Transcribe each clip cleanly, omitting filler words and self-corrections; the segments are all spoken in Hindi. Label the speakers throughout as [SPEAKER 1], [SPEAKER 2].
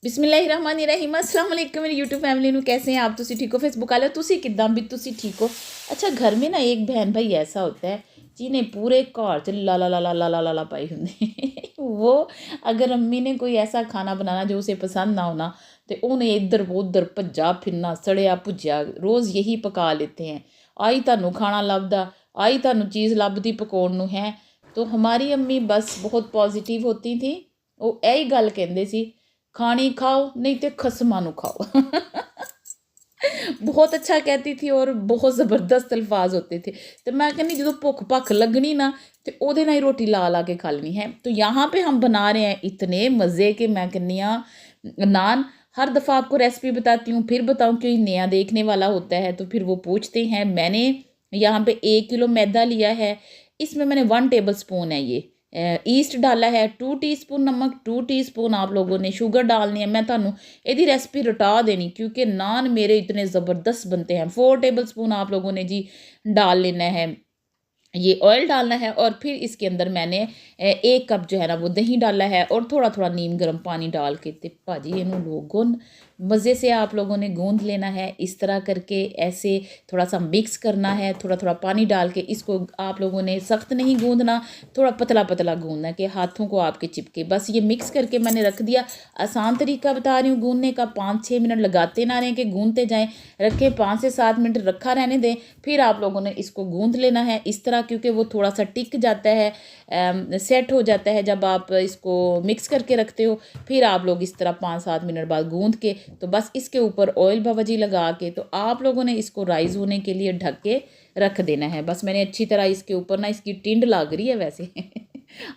[SPEAKER 1] बिस्मिल्लाहिर्रहमानिर्रहीम अस्सलाम वालेकुम मेरी यूट्यूब फैमिली ਨੂੰ कैसे हैं आप ਤੁਸੀਂ ठीक हो फेसबुक वाले ਤੁਸੀਂ ਕਿੱਦਾਂ भी ਤੁਸੀਂ ठीक हो। अच्छा घर में ना एक बहन भाई ऐसा होता है जिन्हें पूरे घर च ला ला ला ला ला ला ला ला पाई होंगी वो अगर अम्मी ने कोई ऐसा खाना बनाना जो उसे पसंद ना होना तो उन्हें इधर उधर भज्जा फिरना सड़िया भुज्जिया रोज़ यही पका लेते हैं। आई ਤੁਹਾਨੂੰ खाना लभदा आई ਤੁਹਾਨੂੰ चीज़ लभदी पकाउण ਨੂੰ है। तो हमारी अम्मी बस बहुत पॉजिटिव होती थी। वो यही गल कहते सी खानी खाओ नहीं तो खसमां नू खाओ बहुत अच्छा कहती थी और बहुत ज़बरदस्त अल्फाज होते थे। तो मैं कहनी जो भुख भख लगनी ना तो वो ही रोटी ला ला के खा लेनी है। तो यहाँ पे हम बना रहे हैं इतने मज़े के मैं कहनी नान। हर दफ़ा आपको रेसिपी बताती हूँ फिर बताऊँ कि नया देखने वाला होता है तो फिर वो पूछते हैं। मैंने यहाँ पे 1 किलो मैदा लिया है, इसमें मैंने 1 टेबल स्पून है ये ईस्ट डाला है, 2 टीस्पून नमक, 2 टीस्पून आप लोगों ने शुगर डालनी है। मैं थानू यदि रेसिपी रटा देनी क्योंकि नान मेरे इतने ज़बरदस्त बनते हैं। 4 टेबल स्पून आप लोगों ने जी डाल लेना है, ये ऑयल डालना है। और फिर इसके अंदर मैंने 1 कप जो है ना वो दही डाला है और थोड़ा थोड़ा नीम गर्म पानी डाल के ते भाजी इनू लोगों मज़े से आप लोगों ने गूंद लेना है। इस तरह करके ऐसे थोड़ा सा मिक्स करना है, थोड़ा थोड़ा पानी डाल के। इसको आप लोगों ने सख्त नहीं गूंदना, थोड़ा पतला पतला गूंदना कि हाथों को आपके चिपके। बस ये मिक्स करके मैंने रख दिया। आसान तरीका बता रही हूँ गूंदने का, 5-6 मिनट लगाते ना रहें कि गूंदते जाएँ। रखें 5 से 7 मिनट रखा रहने दें, फिर आप लोगों ने इसको गूंद लेना है इस तरह, क्योंकि वो थोड़ा सा टिक जाता है, सेट हो जाता है जब आप इसको मिक्स करके रखते हो। फिर आप लोग इस तरह 5-7 मिनट बाद गूंद के तो बस इसके ऊपर ऑयल बावजी लगा के तो आप लोगों ने इसको राइज़ होने के लिए ढक के रख देना है। बस मैंने अच्छी तरह इसके ऊपर ना इसकी टिंड लग रही है वैसे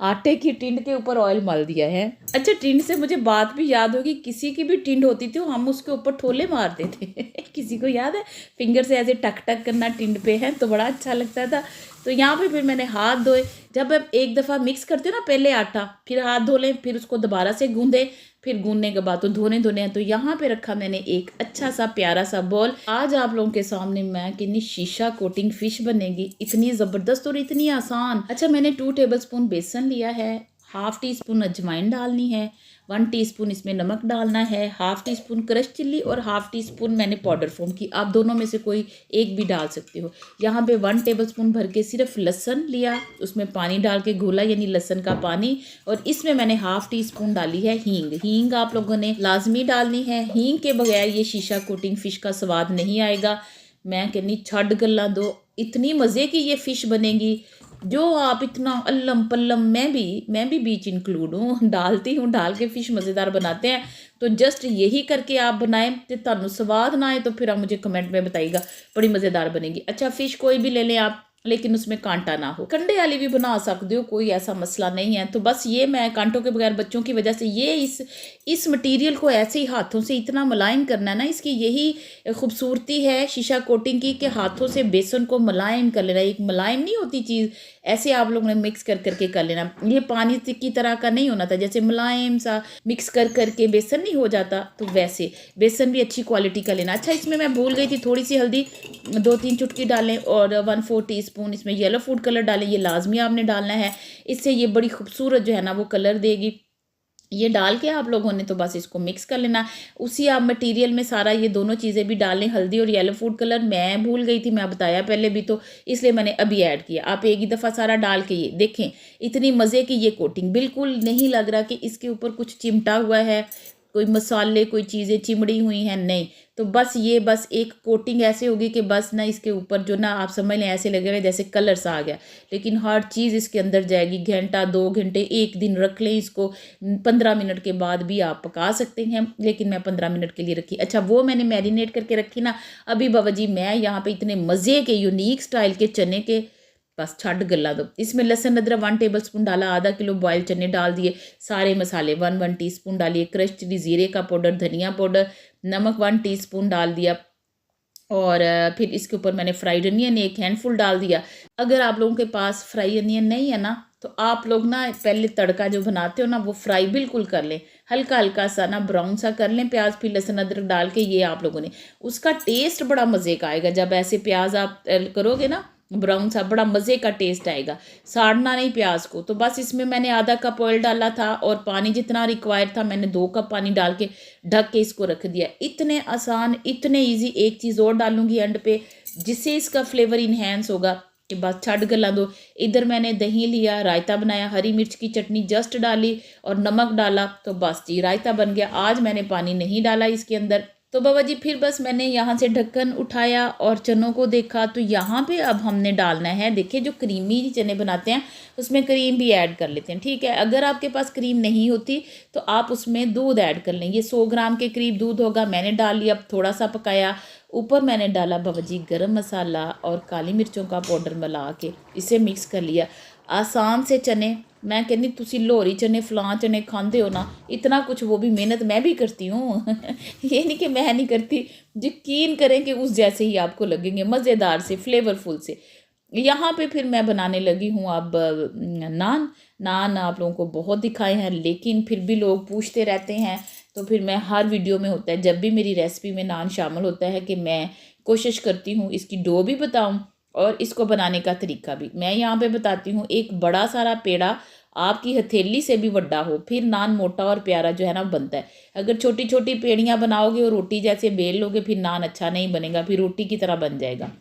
[SPEAKER 1] आटे की टिंड के ऊपर ऑयल मल दिया है। अच्छा टिंड से मुझे बात भी याद होगी, किसी की भी टिंड होती थी हम उसके ऊपर ठोले मारते थे किसी को याद है फिंगर से ऐसे टक टक करना टिंड पे है तो बड़ा अच्छा लगता था। तो यहाँ पे फिर मैंने हाथ धोए। जब आप एक दफ़ा मिक्स करते हो ना पहले आटा फिर हाथ धो लें, फिर उसको दोबारा से गूंदे, फिर गूंदने के बाद तो धोने हैं। तो यहाँ पे रखा मैंने एक अच्छा सा प्यारा सा बॉल। आज आप लोगों के सामने मैं कितनी शीशा कोटिंग फ़िश बनेगी, इतनी ज़बरदस्त और इतनी आसान। अच्छा मैंने 2 टेबल स्पून बेसन लिया है, 1/2 टीस्पून अजवाइन डालनी है, 1 टीस्पून इसमें नमक डालना है, 1/2 टीस्पून क्रश चिल्ली और 1/2 टीस्पून मैंने पाउडर फ़ॉर्म की। आप दोनों में से कोई एक भी डाल सकते हो। यहाँ पे 1 टेबल स्पून भर के सिर्फ लहसुन लिया, उसमें पानी डाल के घोला यानी लहसुन का पानी। और इसमें मैंने 1/2 टीस्पून डाली है हींग। हींग आप लोगों ने लाजमी डालनी है, हींग के बगैर ये शीशा कोटिंग फ़िश का स्वाद नहीं आएगा। मैं कहनी छड़ गल्ला दो, इतनी मज़े की ये फ़िश बनेगी जो आप इतना अल्लम पल्लम मैं भी बीच इंक्लूड हूँ डालती हूँ, डाल के फ़िश मज़ेदार बनाते हैं। तो जस्ट यही करके आप बनाएं तो थानू स्वाद ना आए तो फिर आप मुझे कमेंट में बताइएगा, बड़ी मज़ेदार बनेगी। अच्छा फ़िश कोई भी ले लें आप, लेकिन उसमें कांटा ना हो। कंडे वाली भी बना सकते हो, कोई ऐसा मसला नहीं है। तो बस ये मैं कांटों के बगैर बच्चों की वजह से ये इस मटेरियल को ऐसे ही हाथों से इतना मुलायम करना है ना, इसकी यही खूबसूरती है शीशा कोटिंग की कि हाथों से बेसन को मुलायम कर लेना। एक मुलायम नहीं होती चीज़, ऐसे आप लोगों ने मिक्स कर करके कर लेना। ये पानी की तरह का नहीं होना था, जैसे मुलायम सा मिक्स कर करके बेसन नहीं हो जाता, तो वैसे बेसन भी अच्छी क्वालिटी का लेना। अच्छा इसमें मैं भूल गई थी थोड़ी सी हल्दी 2-3 चुटकी डालें और 1/4 टीस्पून इसमें येलो फूड कलर डालें, ये लाजमी आपने डालना है, इससे ये बड़ी खूबसूरत जो है ना वो कलर देगी। ये डाल के आप लोगों ने तो बस इसको मिक्स कर लेना। उसी आप मटेरियल में सारा ये दोनों चीज़ें भी डालें, हल्दी और येलो फूड कलर मैं भूल गई थी, मैं बताया पहले भी तो इसलिए मैंने अभी ऐड किया। आप एक ही दफ़ा सारा डाल के ये देखें इतनी मज़े की ये कोटिंग, बिल्कुल नहीं लग रहा कि इसके ऊपर कुछ चिमटा हुआ है, कोई मसाले कोई चीज़ें चिमड़ी हुई हैं, नहीं। तो बस ये बस एक कोटिंग ऐसे होगी कि बस ना इसके ऊपर जो ना आप समझ लें ऐसे लगेगा जैसे कलर सा आ गया, लेकिन हर चीज़ इसके अंदर जाएगी। घंटा 2 घंटे 1 दिन रख लें इसको, 15 मिनट के बाद भी आप पका सकते हैं, लेकिन मैं 15 मिनट के लिए रखी। अच्छा वो मैंने मैरिनेट करके रखी ना। अभी बाबा जी मैं यहाँ पे इतने मज़े के यूनिक स्टाइल के चने के बस छड़ गला दो। इसमें लहसुन अदरक 1 टेबल स्पून डाला, आधा किलो बॉयल चने डाल दिए, सारे मसाले 1 टीस्पून डालिए, क्रश चिली ज़ीरे का पाउडर, धनिया पाउडर, नमक 1 टीस्पून डाल दिया। और फिर इसके ऊपर मैंने फ्राइड अनियन 1 हैंडफुल डाल दिया। अगर आप लोगों के पास फ्राई अनियन नहीं है ना तो आप लोग ना पहले तड़का जो बनाते हो ना वो फ्राई बिल्कुल कर लें, हल्का हल्का सा ना ब्राउन सा कर लें प्याज, फिर लहसुन अदरक डाल के। ये आप लोगों ने उसका टेस्ट बड़ा मज़े का आएगा जब ऐसे प्याज आप करोगे ना ब्राउन सा, बड़ा मज़े का टेस्ट आएगा, साड़ना नहीं प्याज को। तो बस इसमें मैंने आधा कप ऑयल डाला था और पानी जितना रिक्वायर्ड था मैंने 2 कप पानी डाल के ढक के इसको रख दिया। इतने आसान, इतने ईजी। एक चीज़ और डालूंगी एंड पे जिससे इसका फ्लेवर इन्हेंस होगा कि बस छड़ गला दो। इधर मैंने दही लिया, रायता बनाया, हरी मिर्च की चटनी जस्ट डाली और नमक डाला, तो बस जी रायता बन गया। आज मैंने पानी नहीं डाला इसके अंदर। तो बाबा जी फिर बस मैंने यहाँ से ढक्कन उठाया और चनों को देखा, तो यहाँ पे अब हमने डालना है, देखिए जो क्रीमी चने बनाते हैं उसमें क्रीम भी ऐड कर लेते हैं, ठीक है। अगर आपके पास क्रीम नहीं होती तो आप उसमें दूध ऐड कर लें। ये 100 ग्राम के करीब दूध होगा, मैंने डाल लिया। अब थोड़ा सा पकाया, ऊपर मैंने डाला बाबा जी गरम मसाला और काली मिर्चों का पाउडर मिला के इसे मिक्स कर लिया। आसान से चने, मैं कहनी तुसी लोहरी चने फलां चने खाते हो ना, इतना कुछ वो भी मेहनत मैं भी करती हूँ ये नहीं कि मैं नहीं करती, यकीन करें कि उस जैसे ही आपको लगेंगे, मज़ेदार से, फ्लेवरफुल से। यहाँ पे फिर मैं बनाने लगी हूँ अब नान। नान आप लोगों को बहुत दिखाए हैं, लेकिन फिर भी लोग पूछते रहते हैं, तो फिर मैं हर वीडियो में होता है, जब भी मेरी रेसिपी में नान शामिल होता है कि मैं कोशिश करती हूँ इसकी डो भी बताऊँ और इसको बनाने का तरीका भी मैं यहाँ पे बताती हूँ। एक बड़ा सारा पेड़ा आपकी हथेली से भी बड़ा हो, फिर नान मोटा और प्यारा जो है ना बनता है। अगर छोटी छोटी पेड़ियाँ बनाओगे और रोटी जैसे बेल लोगे, फिर नान अच्छा नहीं बनेगा, फिर रोटी की तरह बन जाएगा।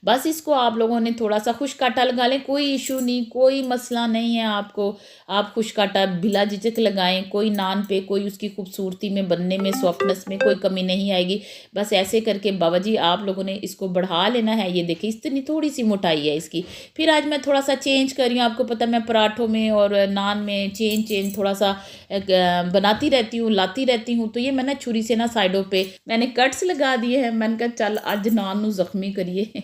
[SPEAKER 1] बस इसको आप लोगों ने थोड़ा सा खुश्क आटा लगा लें, कोई इशू नहीं, कोई मसला नहीं है आपको। आप खुश्क आटा बिला झिझक लगाएं, कोई नान पे, कोई उसकी खूबसूरती में, बनने में, सॉफ्टनेस में कोई कमी नहीं आएगी। बस ऐसे करके बाबा जी आप लोगों ने इसको बढ़ा लेना है। ये देखिए इतनी थोड़ी सी मोटाई है इसकी। फिर आज मैं थोड़ा सा चेंज कर रही हूँ, आपको पता मैं पराठों में और नान में चेंज थोड़ा सा बनाती रहती हूँ, लाती रहती हूँ। तो ये मैंने छुरी से ना साइडों पे मैंने कट्स लगा दिए हैं। मैंने कहा चल आज नान नू जख्मी करिए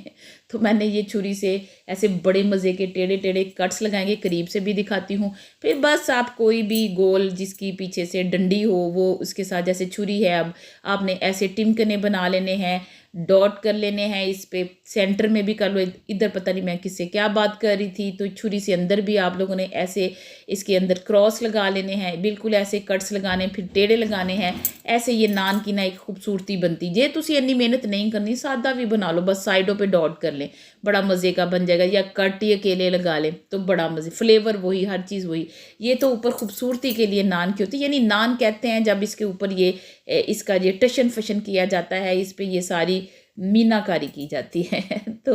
[SPEAKER 1] तो मैंने ये छुरी से ऐसे बड़े मज़े के टेढ़े टेढ़े कट्स लगाएंगे, करीब से भी दिखाती हूँ। फिर बस आप कोई भी गोल जिसकी पीछे से डंडी हो वो उसके साथ, जैसे छुरी है, अब आपने ऐसे टिमकने बना लेने हैं, डॉट कर लेने हैं इस पे, सेंटर में भी कर लो। इधर पता नहीं मैं किससे क्या बात कर रही थी, तो छुरी से अंदर भी आप लोगों ने ऐसे इसके अंदर क्रॉस लगा लेने हैं, बिल्कुल ऐसे कट्स लगाने, फिर टेढ़े लगाने हैं। ऐसे ये नान की ना एक खूबसूरती बनती। जे तुसी इतनी मेहनत नहीं करनी, सादा भी बना लो, बस साइडों पे डॉट कर लें, बड़ा मज़े का बन जाएगा। या कट ये अकेले लगा लें तो बड़ा मज़े, फ्लेवर वही, हर चीज़ वही। ये तो ऊपर खूबसूरती के लिए नान की होती है, यानी नान कहते हैं जब इसके ऊपर ये इसका ये टशन फशन किया जाता है, इस पर ये सारी मीनाकारी की जाती है तो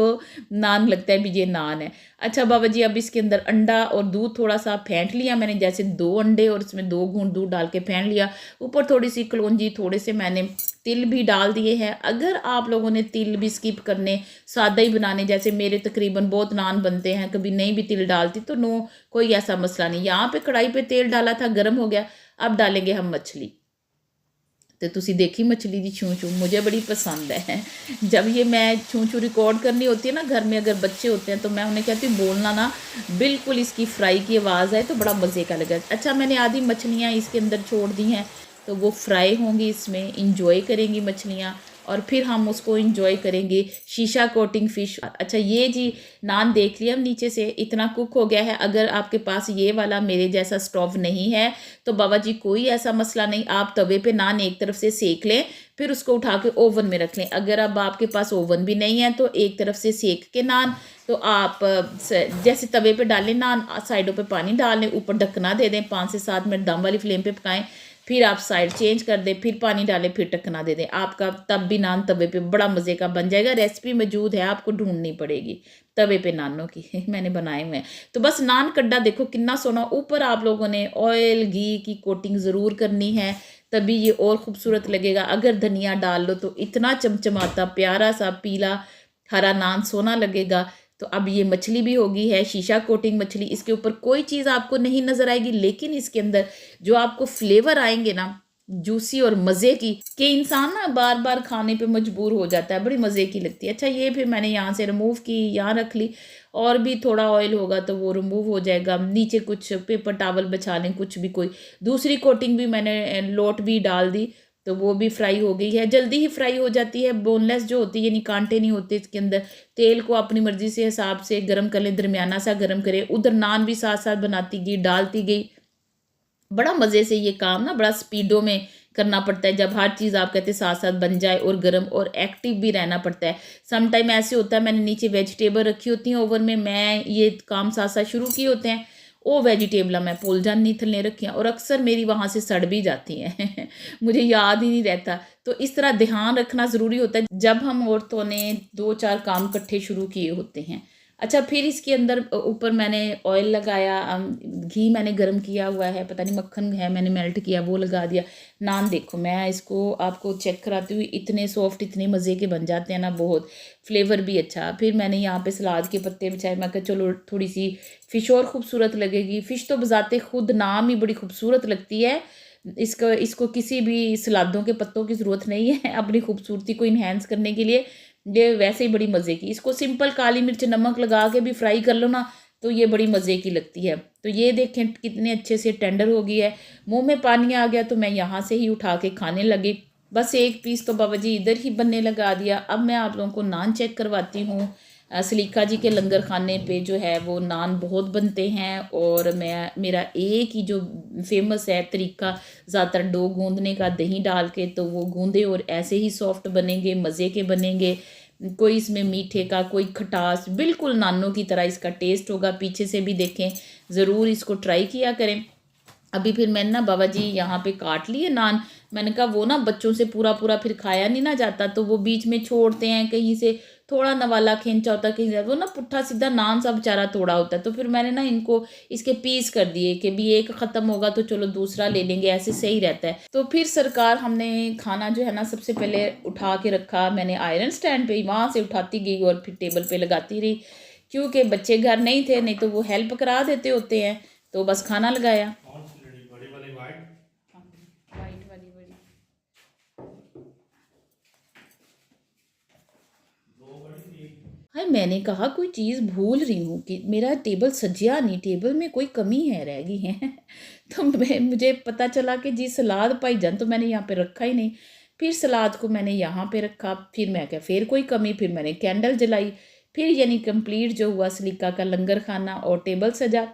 [SPEAKER 1] नान लगता है भी ये नान है। अच्छा बाबा जी अब इसके अंदर अंडा और दूध थोड़ा सा फेंट लिया मैंने, जैसे 2 अंडे और इसमें 2 घूंट दूध डाल के फेंट लिया। ऊपर थोड़ी सी कलौंजी, थोड़े से मैंने तिल भी डाल दिए हैं। अगर आप लोगों ने तिल भी स्किप करने, सादा ही बनाने, जैसे मेरे तकरीबन बहुत नान बनते हैं, कभी नहीं भी तिल डालती तो नो, कोई ऐसा मसला नहीं। यहाँ पे कढ़ाई पे तेल डाला था, गर्म हो गया। अब डालेंगे हम मछली। तो तुसी देखी मछली दी छू छू, मुझे बड़ी पसंद है। जब ये मैं छू छू रिकॉर्ड करनी होती है ना घर में, अगर बच्चे होते हैं तो मैं उन्हें कहती हूँ बोलना ना, बिल्कुल इसकी फ्राई की आवाज़ आए तो बड़ा मज़े का लगा। अच्छा मैंने आधी मछलियाँ इसके अंदर छोड़ दी हैं, तो वो फ्राई होंगी, इसमें इंजॉय करेंगी मछलियाँ और फिर हम उसको इंजॉय करेंगे शीशा कोटिंग फ़िश। अच्छा ये जी नान देख लिया, अब नीचे से इतना कुक हो गया है। अगर आपके पास ये वाला मेरे जैसा स्टोव नहीं है तो बाबा जी कोई ऐसा मसला नहीं, आप तवे पे नान एक तरफ से सेक लें, फिर उसको उठा के ओवन में रख लें। अगर अब आपके पास ओवन भी नहीं है तो एक तरफ से सेक के नान, तो आप जैसे तवे पे डालें नान, साइडों पे पानी डाल लें, ऊपर ढकना दे दें, 5 से 7 मिनट दम वाली फ्लेम पे पकाएं, फिर आप साइड चेंज कर दें, फिर पानी डालें, फिर ढकना दे दें। आपका तब भी नान तवे पे बड़ा मज़े का बन जाएगा। रेसिपी मौजूद है, आपको ढूंढनी पड़ेगी तवे पे नानों की मैंने बनाए हुए हैं। तो बस नान कड्डा देखो कितना सोना। ऊपर आप लोगों ने ऑयल घी की कोटिंग ज़रूर करनी है, तभी ये और ख़ूबसूरत लगेगा। अगर धनिया डाल लो तो इतना चमचमाता प्यारा सा पीला हरा नान सोना लगेगा। तो अब ये मछली भी होगी है शीशा कोटिंग मछली, इसके ऊपर कोई चीज़ आपको नहीं नज़र आएगी, लेकिन इसके अंदर जो आपको फ्लेवर आएंगे ना जूसी और मज़े की, कि इंसान ना बार बार खाने पे मजबूर हो जाता है, बड़ी मज़े की लगती है। अच्छा ये फिर मैंने यहाँ से रिमूव की, यहाँ रख ली, और भी थोड़ा ऑयल होगा तो वो रिमूव हो जाएगा। नीचे कुछ पेपर टावल बिछा लें, कुछ भी, कोई दूसरी कोटिंग भी मैंने लोट भी डाल दी, तो वो भी फ्राई हो गई है। जल्दी ही फ्राई हो जाती है, बोनलेस जो होती है, यानी कांटे नहीं होते इसके अंदर। तेल को अपनी मर्ज़ी से हिसाब से गर्म कर लें, दरमियाना सा गर्म करें। उधर नान भी साथ साथ बनाती गई, डालती गई, बड़ा मज़े से ये काम ना बड़ा स्पीडों में करना पड़ता है, जब हर चीज़ आप कहते हैं साथ साथ बन जाए और गर्म और एक्टिव भी रहना पड़ता है। सम टाइम ऐसे होता है मैंने नीचे वेजिटेबल रखी होती हैं ओवन में, मैं ये काम साथ साथ शुरू किए होते हैं, वो वेजिटेबल मैं भूल जानी थल्ले रखी और अक्सर मेरी वहाँ से सड़ भी जाती हैं मुझे याद ही नहीं रहता। तो इस तरह ध्यान रखना ज़रूरी होता है जब हम औरतों ने 2-4 काम इकट्ठे शुरू किए होते हैं। अच्छा, फिर इसके अंदर ऊपर मैंने ऑयल लगाया, घी मैंने गरम किया हुआ है, पता नहीं मक्खन है मैंने मेल्ट किया वो लगा दिया। नान देखो, मैं इसको आपको चेक कराती हुई, इतने सॉफ्ट इतने मज़े के बन जाते हैं ना, बहुत फ्लेवर भी अच्छा। फिर मैंने यहाँ पे सलाद के पत्ते बिछाए, मैं कहा चलो थोड़ी सी फ़िश और खूबसूरत लगेगी। फ़िश तो बजाते खुद नाम ही बड़ी खूबसूरत लगती है, इसको इसको किसी भी सलादों के पत्तों की ज़रूरत नहीं है अपनी खूबसूरती को इन्हेंस करने के लिए, ये वैसे ही बड़ी मज़े की। इसको सिंपल काली मिर्च नमक लगा के भी फ्राई कर लो ना तो ये बड़ी मज़े की लगती है। तो ये देखें कितने अच्छे से टेंडर हो गई है, मुंह में पानी आ गया तो मैं यहाँ से ही उठा के खाने लगी। बस एक पीस तो बाबा जी इधर ही बनने लगा दिया। अब मैं आप लोगों को नान चेक करवाती हूँ। सलीका जी के लंगर खाने पे जो है वो नान बहुत बनते हैं, और मैं मेरा एक ही जो फेमस है तरीका ज़्यादातर डो गूंदने का, दही डाल के, तो वो गूंदे और ऐसे ही सॉफ्ट बनेंगे, मज़े के बनेंगे। कोई इसमें मीठे का, कोई खटास, बिल्कुल नानों की तरह इसका टेस्ट होगा। पीछे से भी देखें, ज़रूर इसको ट्राई किया करें। अभी फिर मैंने ना बाबा जी यहाँ पे काट लिए नान, मैंने कहा वो ना बच्चों से पूरा पूरा फिर खाया नहीं ना जाता, तो वो बीच में छोड़ते हैं, कहीं से थोड़ा नवाला खींचा होता है, कहीं से वो ना पुट्ठा सीधा नान सा बेचारा थोड़ा होता है। तो फिर मैंने ना इनको इसके पीस कर दिए कि भी एक ख़त्म होगा तो चलो दूसरा ले लेंगे, ऐसे सही रहता है। तो फिर सरकार हमने खाना जो है ना सबसे पहले उठा के रखा, मैंने आयरन स्टैंड पे वहाँ से उठाती गई और फिर टेबल पे लगाती रही, क्योंकि बच्चे घर नहीं थे, नहीं तो वो हेल्प करा देते होते हैं। तो बस खाना लगाया। वाइट वाली बड़ी, हाय मैंने कहा कोई चीज़ भूल रही हूँ कि मेरा टेबल सजिया नहीं, टेबल में कोई कमी है, रह गई है तो मुझे पता चला कि जी सलाद भाईजान तो मैंने यहाँ पे रखा ही नहीं। फिर सलाद को मैंने यहाँ पे रखा, फिर मैं क्या फिर कोई कमी, फिर मैंने कैंडल जलाई, फिर यानी कंप्लीट जो हुआ सलीका का लंगर खाना और टेबल सजा।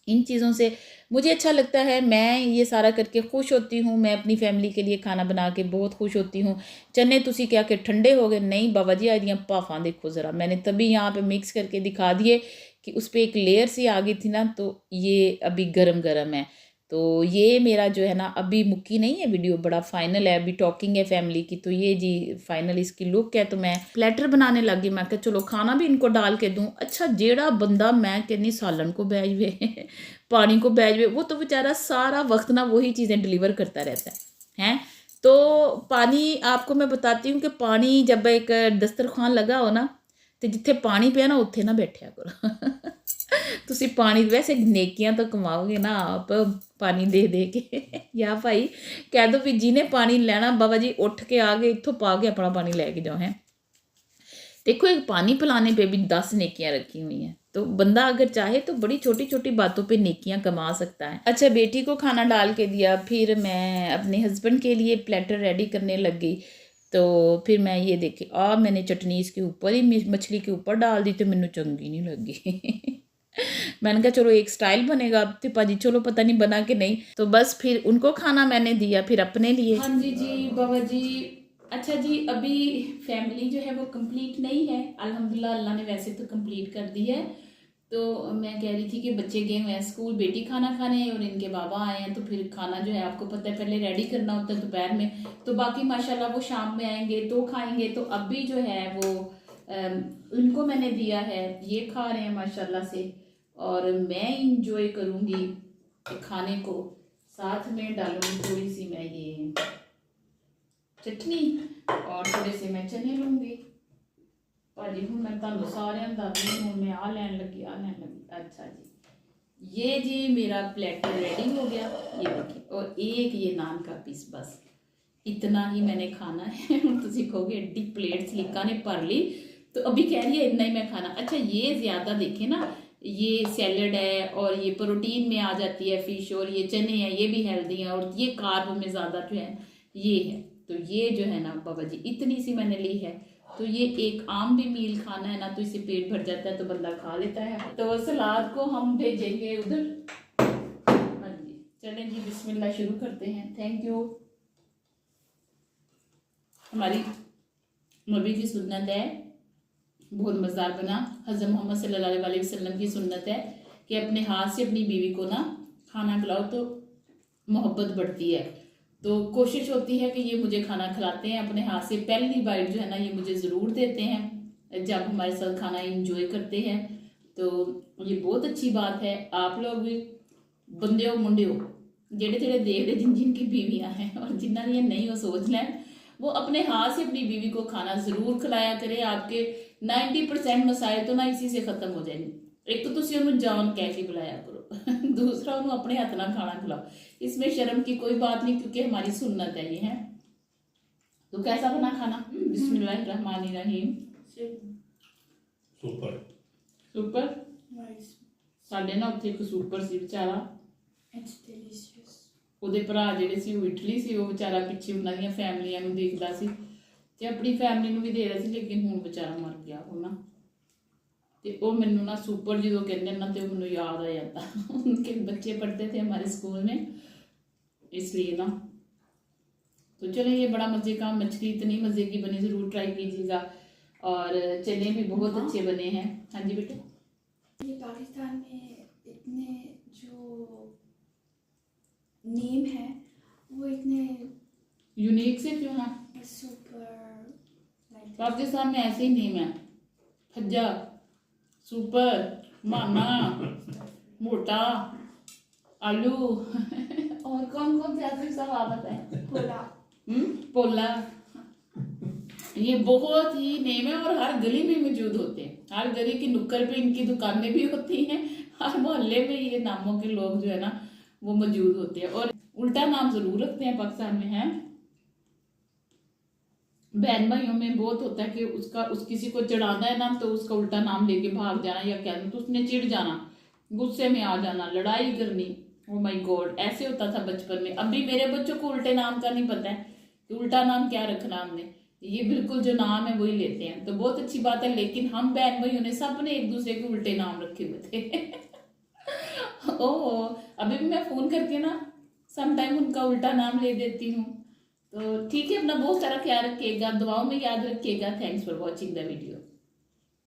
[SPEAKER 1] इन चीज़ों से मुझे अच्छा लगता है, मैं ये सारा करके खुश होती हूँ। मैं अपनी फैमिली के लिए खाना बना के बहुत खुश होती हूँ। चने तुसी क्या कि ठंडे हो गए, नहीं बाबा जी आदियाँ भाफां देखो ज़रा, मैंने तभी यहाँ पे मिक्स करके दिखा दिए कि उस पर एक लेयर सी आ गई थी ना, तो ये अभी गरम गरम है। तो ये मेरा जो है ना अभी मुक्की नहीं है वीडियो, बड़ा फाइनल है, अभी टॉकिंग है फैमिली की। तो ये जी फाइनल इसकी लुक है। तो मैं प्लेटर बनाने लगी, मैं कहा चलो खाना भी इनको डाल के दूँ। अच्छा, जेड़ा बंदा मैं कहनी सालन को बैज वे पानी को बैज वे, वो तो बेचारा सारा वक्त ना वही चीज़ें डिलीवर करता रहता है हैं। तो पानी आपको मैं बताती हूँ कि पानी जब एक दस्तरखान लगा हो ना, तो जिथे पानी पिया ना उत्थे ना बैठा करो ਤੁਸੀਂ पानी वैसे नेकियां तो कमाओगे ना आप पानी दे दे के या भाई कह दो भी जिन्हें पानी लेना बाबा जी उठ के आ गए इत्थों पा के अपना पानी लेके जाओ हैं। देखो एक पानी पिलाने पे भी 10 नेकियां रखी हुई हैं, तो बंदा अगर चाहे तो बड़ी छोटी छोटी बातों पे नेकियां कमा सकता है। अच्छा, बेटी को खाना डाल के दिया, फिर मैं अपने हस्बैंड के लिए प्लेटर रेडी करने लग गई। तो फिर मैं ये देखी मैंने चटनी इसके ऊपर ही मछली के ऊपर डाल दी, तो मैनू चंगी नहीं लगी मैंने कहा चलो एक स्टाइल बनेगा, तो पाजी चलो पता नहीं बना के नहीं। तो बस फिर उनको खाना मैंने दिया, फिर अपने लिए। हाँ जी जी बाबा जी। अच्छा जी, अभी फैमिली जो है वो कंप्लीट नहीं है, अल्हम्दुलिल्लाह अल्लाह ने वैसे तो कंप्लीट कर दी है। तो मैं कह रही थी कि बच्चे गए हुए हैं स्कूल, बेटी खाना खाने और इनके बाबा आए हैं, तो फिर खाना जो है आपको पता है पहले रेडी करना होता है दोपहर में। तो बाकी माशाल्लाह वो शाम में आएंगे तो खाएंगे। तो अभी जो है वो उनको मैंने दिया है, ये खा रहे हैं माशाल्लाह से, और मैं इंजॉय करूँगी खाने को। साथ में डालूंगी थोड़ी सी मैं ये चटनी और थोड़े से मैं चने लूँगी। भाजी हूँ मैं तुम सारे दस हूँ मैं आ लैन लगी आ लैन लगी। अच्छा जी, ये जी मेरा प्लेटर रेडी हो गया, ये देखिए, और एक ये नान का पीस, बस इतना ही मैंने खाना है। तो सीखोगे एड्डी प्लेट सलीका ने भर ली, तो अभी कह रही है इतना ही मैं खाना। अच्छा, ये ज़्यादा देखे ना, ये सैलड है और ये प्रोटीन में आ जाती है फिश, और ये चने हैं ये भी हेल्दी हैं, और ये कार्ब में ज़्यादा जो है ये है। तो ये जो है ना बाबा जी इतनी सी मैंने ली है। तो ये एक आम भी मील खाना है ना, तो इससे पेट भर जाता है, तो बंदा खा लेता है। तो सलाद को हम भेजेंगे उधर। हाँ जी, चलें जी बिस्मिल्लाह शुरू करते हैं। Thank you. हमारी नबी की सुन्नत है, बहुत मज़ेदार बना। हज़रत मोहम्मद सल्लल्लाहु अलैहि वसल्लम की सुन्नत है कि अपने हाथ से अपनी बीवी को ना खाना खिलाओ तो मोहब्बत बढ़ती है। तो कोशिश होती है कि ये मुझे खाना खिलाते हैं अपने हाथ से, पहली बाइट जो है ना ये मुझे ज़रूर देते हैं जब हमारे साथ खाना इंजॉय करते हैं। तो ये बहुत अच्छी बात है। आप लोग भी बंदे हो मुंडे हो जेड़े जेड़े देख रहे जिन जिनकी बीवियां हैं और जिन्हों ने ये नहीं हो सोचना है, वो अपने हाथ से अपनी बीवी को खाना जरूर खिलाया करें। आपके 90% मसाइल तो ना इसी से खत्म हो जाएंगे। एक तो तुसी उन्हें जान कह के बुलाया करो दूसरा उन्हें अपने हाथ ना खाना खिलाओ। इसमें शर्म की कोई बात नहीं क्योंकि हमारी सुन्नत है ये है। तो कैसा बना खाना? बिस्मिल्लाहिर्रहमानिर्रहीम।
[SPEAKER 2] Super
[SPEAKER 1] super. साडे ना उत्थे एक सुपर सी बेचारा,
[SPEAKER 3] It's delicious.
[SPEAKER 1] ਉਹਦੇ ਭਰਾ ਜਿਹੜੇ ਸੀ ਉਹ ਇਟਲੀ ਸੀ, ਉਹ ਵਿਚਾਰਾ ਪਿੱਛੇ ਉਹਨਾਂ ਦੀਆਂ ਫੈਮਲੀਆਂ ਨੂੰ ਦੇਖਦਾ ਸੀ ਤੇ ਆਪਣੀ ਫੈਮਲੀ ਨੂੰ ਵੀ ਦੇ ਰਿਹਾ ਸੀ, ਲੇਕਿਨ ਹੁਣ ਵਿਚਾਰਾ ਮਰ ਗਿਆ ਉਹ ਨਾ। ਤੇ ਉਹ ਮੈਨੂੰ ਨਾ ਸੁਪਰ ਜਦੋਂ ਕਹਿੰਦੇ ਨਾ ਤੇ ਉਹ ਮੈਨੂੰ याद आ जाता उनके बच्चे पढ़ते थे हमारे स्कूल में, इसलिए ना। तो चलो ये बड़ा मज़े का, मछली इतनी मज़े की बनी, ज़रूर ट्राई कीजिएगा। और चने भी बहुत अच्छे बने हैं। हाँ जी बेटे।
[SPEAKER 3] ये पाकिस्तान में इतने जो नेम है वो इतने
[SPEAKER 1] यूनिक से क्यों है?
[SPEAKER 3] सुपर
[SPEAKER 1] पाकिस्तान में ऐसे ही नेम है, फज्जा, सुपर, माना, मोटा, आलू और कौन कौन से ऐसे सवाल है?
[SPEAKER 3] पोला।
[SPEAKER 1] पोला। ये बहुत ही नेम है और हर गली में मौजूद होते हैं। हर गली की नुक्कड़ पे इनकी दुकानें भी होती हैं। हर मोहल्ले में ये नामों के लोग जो है ना वो मौजूद होते हैं और उल्टा नाम जरूर रखते हैं पाकिस्तान में है। बहन भाइयों में बहुत होता है कि उस किसी को चढ़ाना है नाम तो उसका उल्टा नाम लेके भाग जाना या क्या तो उसने चिढ़ जाना, गुस्से में आ जाना, लड़ाई करनी। ओ माय गॉड, ऐसे होता था बचपन में। अभी मेरे बच्चों को उल्टे नाम का नहीं पता है कि उल्टा नाम क्या रखना हमने, ये बिल्कुल जो नाम है वही लेते हैं। तो बहुत अच्छी बात है, लेकिन हम बहन भाइयों ने सबने एक दूसरे के उल्टे नाम रखे हुए थे ओह, अभी भी मैं फोन करके ना समटाइम उनका उल्टा नाम ले देती हूँ। तो ठीक है, अपना बहुत सारा ख्याल रखिएगा, दुआओं में याद रखिएगा। Thanks for watching the video.